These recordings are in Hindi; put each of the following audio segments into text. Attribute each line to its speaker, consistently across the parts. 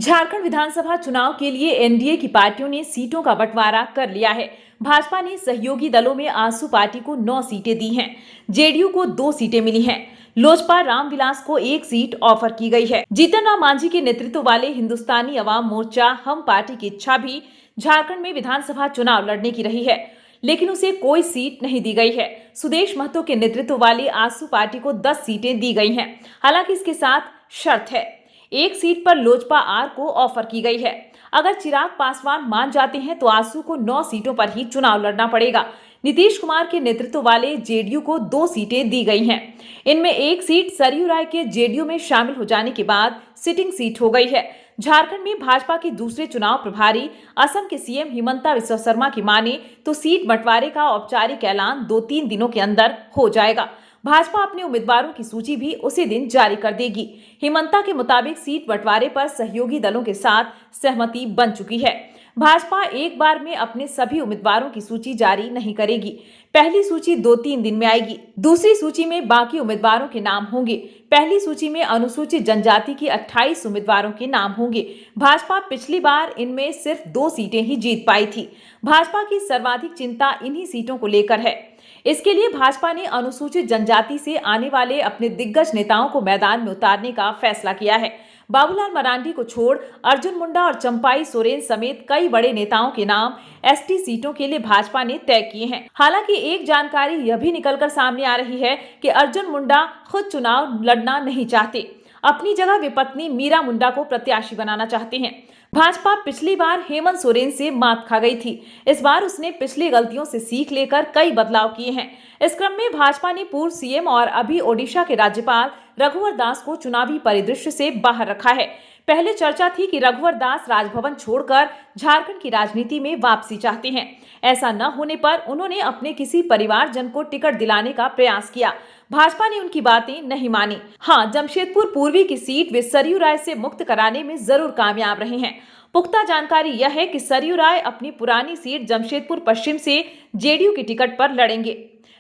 Speaker 1: झारखंड विधानसभा चुनाव के लिए एनडीए की पार्टियों ने सीटों का बंटवारा कर लिया है। भाजपा ने सहयोगी दलों में आसू पार्टी को 9 सीटें दी हैं, जेडीयू को 2 सीटें मिली हैं, लोजपा रामविलास को 1 सीट ऑफर की गई है। जीतन राम मांझी के नेतृत्व वाले हिंदुस्तानी अवाम मोर्चा हम पार्टी की इच्छा भी झारखंड में विधानसभा चुनाव लड़ने की रही है, लेकिन उसे कोई सीट नहीं दी गई है। सुदेश महतो के नेतृत्व वाली आसू पार्टी को 10 सीटें दी गई हैं। हालांकि इसके साथ शर्त है, 1 सीट पर लोजपा आर को ऑफर की गई है। अगर चिराग पासवान मान जाते हैं तो आसू को 9 सीटों पर ही चुनाव लड़ना पड़ेगा। नीतीश कुमार के नेतृत्व वाले जेडीयू को 2 सीटें दी गई हैं। इनमें 1 सीट सरयू राय के जेडीयू में शामिल हो जाने के बाद सिटिंग सीट हो गई है। झारखंड में भाजपा के दूसरे चुनाव प्रभारी असम के सीएम हिमंता बिस्वा शर्मा की माने तो सीट बंटवारे का औपचारिक ऐलान 2-3 दिनों के अंदर हो जाएगा। भाजपा अपने उम्मीदवारों की सूची भी उसी दिन जारी कर देगी। हिमंता के मुताबिक सीट बंटवारे पर सहयोगी दलों के साथ सहमति बन चुकी है। भाजपा एक बार में अपने सभी उम्मीदवारों की सूची जारी नहीं करेगी। पहली सूची 2-3 दिन में आएगी। दूसरी सूची में बाकी उम्मीदवारों के नाम होंगे। पहली सूची में अनुसूचित जनजाति के 28 उम्मीदवारों के नाम होंगे। भाजपा पिछली बार इनमें सिर्फ 2 सीटें ही जीत पाई थी। भाजपा की सर्वाधिक चिंता इन्हीं सीटों को लेकर है। इसके लिए भाजपा ने अनुसूचित जनजाति से आने वाले अपने दिग्गज नेताओं को मैदान में उतारने का फैसला किया है। बाबूलाल मरांडी को छोड़ अर्जुन मुंडा और चंपाई सोरेन समेत कई बड़े नेताओं के नाम एसटी सीटों के लिए भाजपा ने तय किए हैं। हालांकि एक जानकारी यह भी निकलकर सामने आ रही है कि अर्जुन मुंडा खुद चुनाव लड़ना नहीं चाहते, अपनी जगह वे पत्नी मीरा मुंडा को प्रत्याशी बनाना चाहते हैं। भाजपा पिछली बार हेमंत सोरेन से मात खा गई थी। इस बार उसने पिछली गलतियों से सीख लेकर कई बदलाव किए हैं। इस क्रम में भाजपा ने पूर्व सीएम और अभी ओडिशा के राज्यपाल रघुवर दास को चुनावी परिदृश्य से बाहर रखा है। पहले चर्चा थी कि रघुवर दास राजभवन छोड़कर झारखंड की राजनीति में वापसी चाहते हैं। ऐसा न होने पर उन्होंने अपने किसी परिवारजन को टिकट दिलाने का प्रयास किया। भाजपा ने उनकी बातें नहीं मानी। हाँ, जमशेदपुर पूर्वी की सीट वे सरयू राय से मुक्त कराने में जरूर कामयाब रहे हैं। पुख्ता जानकारी यह है कि सरयू राय अपनी पुरानी सीट जमशेदपुर पश्चिम से जेडीयू की टिकट पर लड़ेंगे।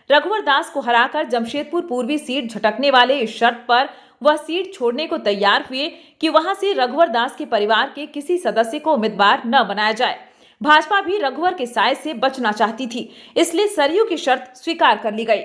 Speaker 1: रघुवर दास को हराकर जमशेदपुर पूर्वी सीट झटकने वाले इस शर्त पर वह सीट छोड़ने को तैयार हुए कि वहां से रघुवर दास के परिवार के किसी सदस्य को उम्मीदवार न बनाया जाए। भाजपा भी रघुवर के साय से बचना चाहती थी, इसलिए सरयू की शर्त स्वीकार कर ली गई।